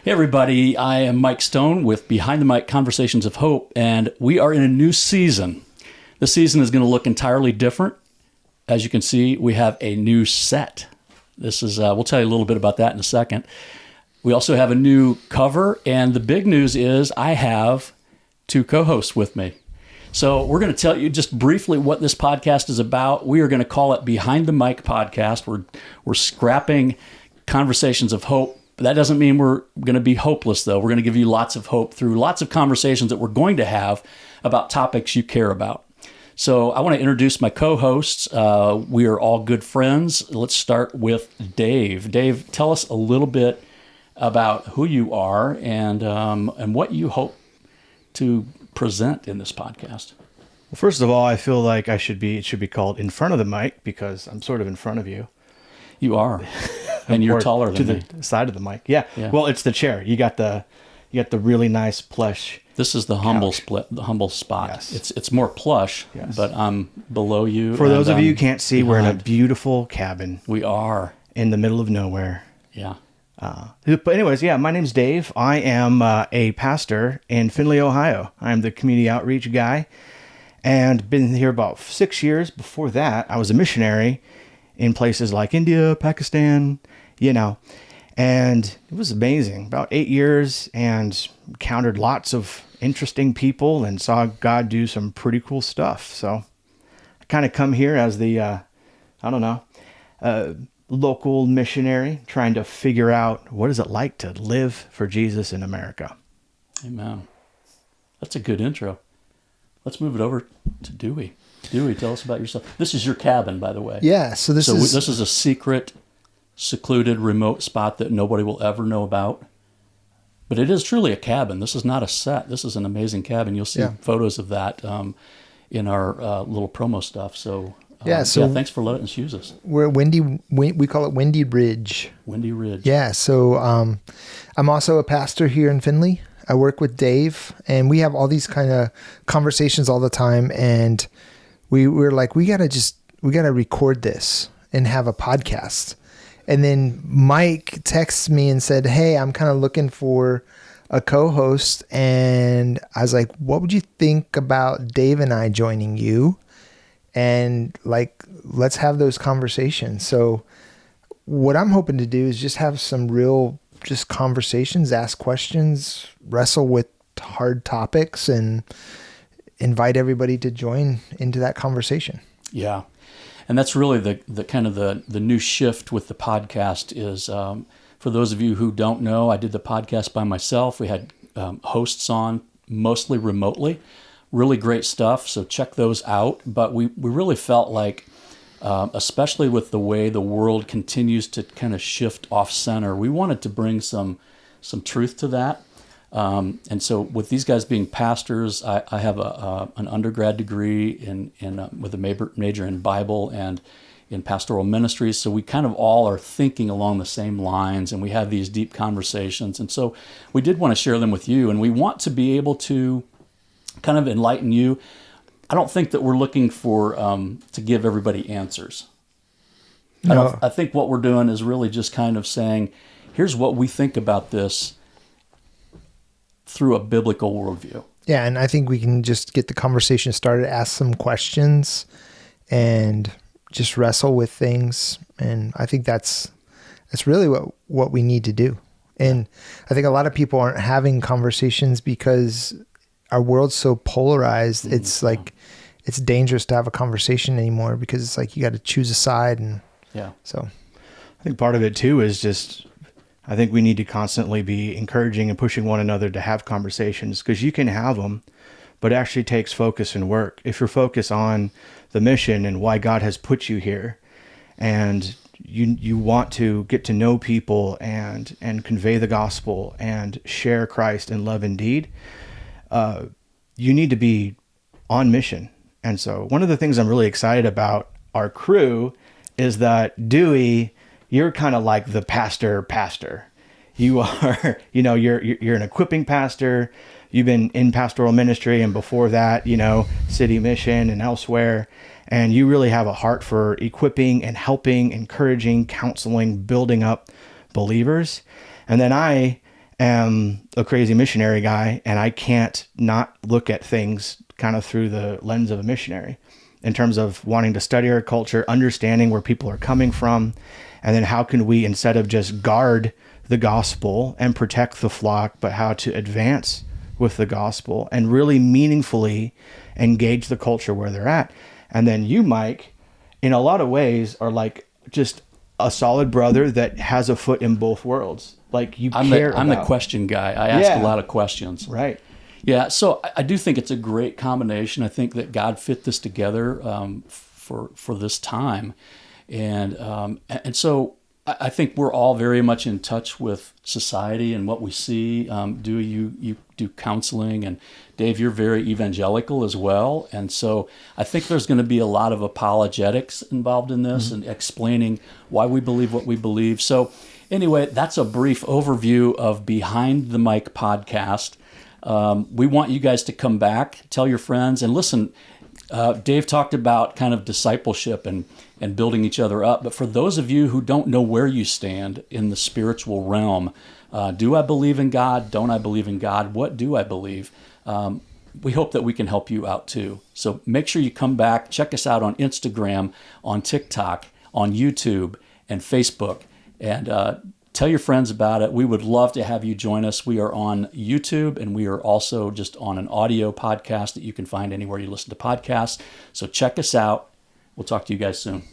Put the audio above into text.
Hey everybody, I am Mike Stone with Behind the Mic Conversations of Hope, and we are in a new season. This season is going to look entirely different. As you can see, we have a new set. This is we'll tell you a little bit about that in a second. We also have a new cover, and the big news is I have two co-hosts with me. So we're going to tell you just briefly what this podcast is about. We are going to call it Behind the Mic Podcast. We're scrapping Conversations of Hope. But that doesn't mean we're going to be hopeless, though. We're going to give you lots of hope through lots of conversations that we're going to have about topics you care about. So I want to introduce my co-hosts. We are all good friends. Let's start with Dave. Dave, tell us a little bit about who you are and what you hope to present in this podcast. Well, first of all, I feel like it should be called In Front of the Mic because I'm sort of in front of you. You are. And you're taller than me. To the side of the mic. Yeah. Well, it's the chair. You got the really nice plush. This is the humble spot. Yes. It's more plush, yes. But I'm below you. For those of you who can't see, we're in a beautiful cabin. We are. In the middle of nowhere. Yeah. But anyways, my name's Dave. I am a pastor in Findlay, Ohio. I'm the community outreach guy and been here about 6 years. Before that, I was a missionary in places like India, Pakistan, and it was amazing. About 8 years and encountered lots of interesting people and saw God do some pretty cool stuff. So I kind of come here as the, local missionary trying to figure out what is it like to live for Jesus in America. Amen. That's a good intro. Let's move it over to Dewey. Dewey, tell us about yourself. This is your cabin, by the way. Yeah, so this is a secret, secluded, remote spot that nobody will ever know about. But it is truly a cabin. This is not a set. This is an amazing cabin. You'll see photos of that in our little promo stuff. So thanks for letting us use this. We're we call it Windy Ridge. Windy Ridge. Yeah, so I'm also a pastor here in Findlay. I work with Dave, and we have all these kind of conversations all the time, and we're like, we gotta record this and have a podcast. And then Mike texts me and said, hey, I'm kind of looking for a co-host. And I was like, what would you think about Dave and I joining you? And let's have those conversations. So what I'm hoping to do is just have some real just conversations, ask questions, wrestle with hard topics, and invite everybody to join into that conversation. Yeah. And that's really the kind of the new shift with the podcast is, for those of you who don't know, I did the podcast by myself. We had hosts on mostly remotely, really great stuff. So check those out. But we really felt like, especially with the way the world continues to kind of shift off center, we wanted to bring some truth to that. And so with these guys being pastors, I have an undergrad degree with a major in Bible and in pastoral ministries. So we kind of all are thinking along the same lines, and we have these deep conversations. And so we did want to share them with you, and we want to be able to kind of enlighten you. I don't think that we're looking for to give everybody answers. No. I think what we're doing is really just kind of saying, here's what we think about this through a biblical worldview. Yeah, and I think we can just get the conversation started, ask some questions, and just wrestle with things. And I think that's really what we need to do. And I think a lot of people aren't having conversations because our world's so polarized. Mm-hmm. It's like it's dangerous to have a conversation anymore because it's like you got to choose a side. And so I think part of it too is just, I think we need to constantly be encouraging and pushing one another to have conversations, because you can have them, but it actually takes focus and work. If you're focused on the mission and why God has put you here, and you want to get to know people and convey the gospel and share Christ in love and deed, you need to be on mission. And so one of the things I'm really excited about our crew is that Dewey, you're kind of like the pastor. You are, you're an equipping pastor. You've been in pastoral ministry, and before that, city mission and elsewhere. And you really have a heart for equipping and helping, encouraging, counseling, building up believers. And then I am a crazy missionary guy, and I can't not look at things kind of through the lens of a missionary in terms of wanting to study our culture, understanding where people are coming from, and then how can we, instead of just guard the gospel and protect the flock, but how to advance with the gospel and really meaningfully engage the culture where they're at. And then you, Mike, in a lot of ways are like just a solid brother that has a foot in both worlds. Like I'm the question guy. I ask a lot of questions. Right. Yeah. So I do think it's a great combination. I think that God fit this together for this time. And so I think we're all very much in touch with society and what we see. Dewey, you do counseling, and Dave, you're very evangelical as well. And so I think there's going to be a lot of apologetics involved in this and explaining why we believe what we believe. So anyway, that's a brief overview of Behind the Mic podcast. We want you guys to come back, tell your friends, and listen. Dave talked about kind of discipleship and building each other up. But for those of you who don't know where you stand in the spiritual realm, do I believe in God? Don't I believe in God? What do I believe? We hope that we can help you out too. So make sure you come back. Check us out on Instagram, on TikTok, on YouTube, and Facebook. And tell your friends about it. We would love to have you join us. We are on YouTube, and we are also just on an audio podcast that you can find anywhere you listen to podcasts. So check us out. We'll talk to you guys soon.